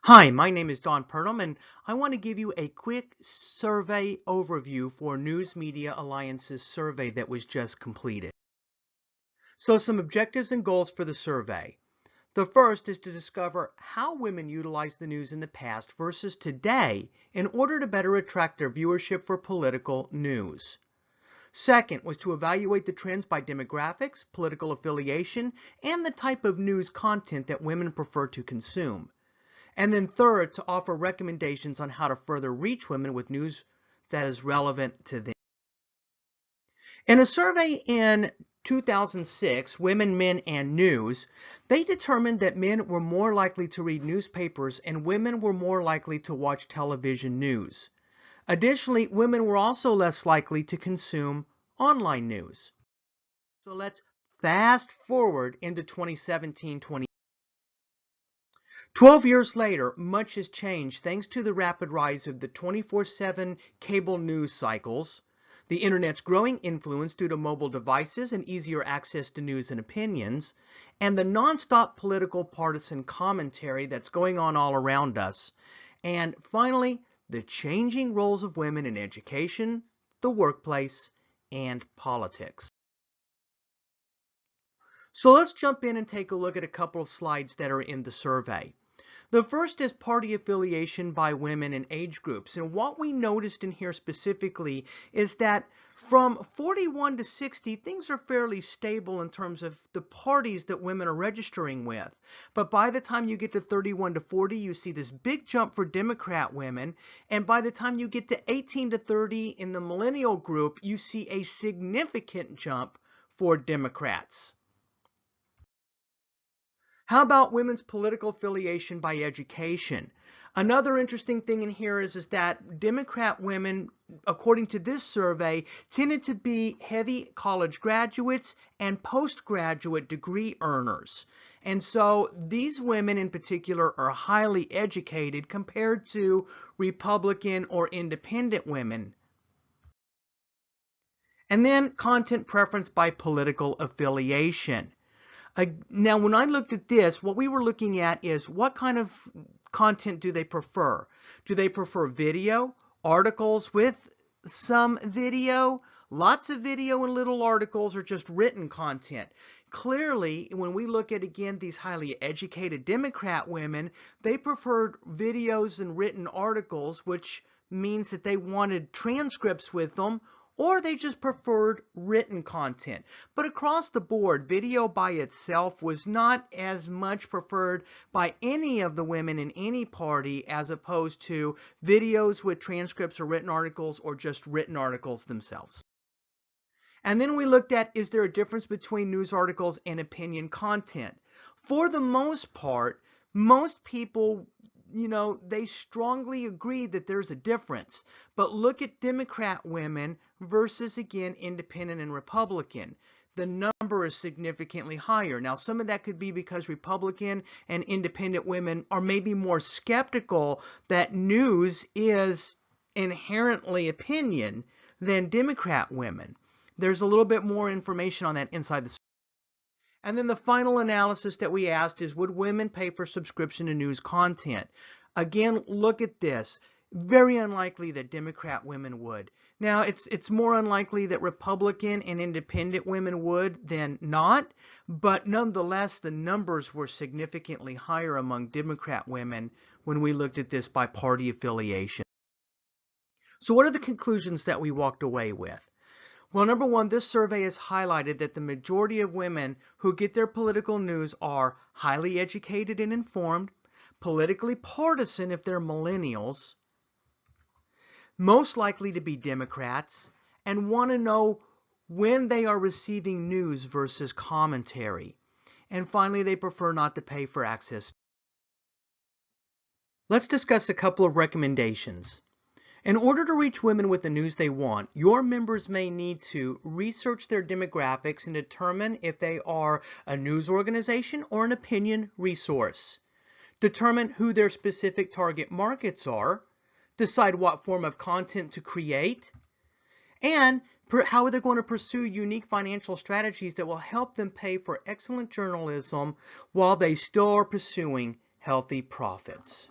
Hi, my name is Don Purdom, and I want to give you a quick survey overview for News Media Alliance's survey that was just completed. So some objectives and goals for the survey. The first is to discover how women utilized the news in the past versus today in order to better attract their viewership for political news. Second was to evaluate the trends by demographics, political affiliation, and the type of news content that women prefer to consume. And then third, to offer recommendations on how to further reach women with news that is relevant to them. In a survey in 2006, Women, Men, and News, they determined that men were more likely to read newspapers and women were more likely to watch television news. Additionally, women were also less likely to consume online news. So let's fast forward into 2017-2018. 12 years later, much has changed thanks to the rapid rise of the 24/7 cable news cycles, the internet's growing influence due to mobile devices and easier access to news and opinions, and the nonstop political partisan commentary that's going on all around us. And finally, the changing roles of women in education, the workplace, and politics. So let's jump in and take a look at a couple of slides that are in the survey. The first is party affiliation by women and age groups. And what we noticed in here specifically is that from 41 to 60, things are fairly stable in terms of the parties that women are registering with. But by the time you get to 31 to 40, you see this big jump for Democrat women. And by the time you get to 18 to 30 in the millennial group, you see a significant jump for Democrats. How about women's political affiliation by education? Another interesting thing in here is that Democrat women, according to this survey, tended to be heavy college graduates and postgraduate degree earners. And so these women in particular are highly educated compared to Republican or independent women. And then content preference by political affiliation. Now, when I looked at this, what we were looking at is what kind of content do they prefer? Do they prefer video, articles with some video, lots of video and little articles, or just written content? Clearly, when we look at, again, these highly educated Democrat women, they preferred videos and written articles, which means that they wanted transcripts with them, or they just preferred written content. But across the board, video by itself was not as much preferred by any of the women in any party as opposed to videos with transcripts or written articles or just written articles themselves. And then we looked at, is there a difference between news articles and opinion content? For the most part, most people, they strongly agree that there's a difference. But look at Democrat women versus, again, independent and Republican. The number is significantly higher. Now, some of that could be because Republican and independent women are maybe more skeptical that news is inherently opinion than Democrat women. There's a little bit more information on that inside the. And then the final analysis that we asked is, would women pay for subscription to news content? Again, look at this. Very unlikely that Democrat women would. Now, it's more unlikely that Republican and independent women would than not, but nonetheless, the numbers were significantly higher among Democrat women when we looked at this by party affiliation. So what are the conclusions that we walked away with? Well, number one, this survey has highlighted that the majority of women who get their political news are highly educated and informed, politically partisan if they're millennials, most likely to be Democrats, and want to know when they are receiving news versus commentary. And finally, they prefer not to pay for access. Let's discuss a couple of recommendations. In order to reach women with the news they want, your members may need to research their demographics and determine if they are a news organization or an opinion resource. Determine who their specific target markets are. Decide what form of content to create. And how they're going to pursue unique financial strategies that will help them pay for excellent journalism while they still are pursuing healthy profits.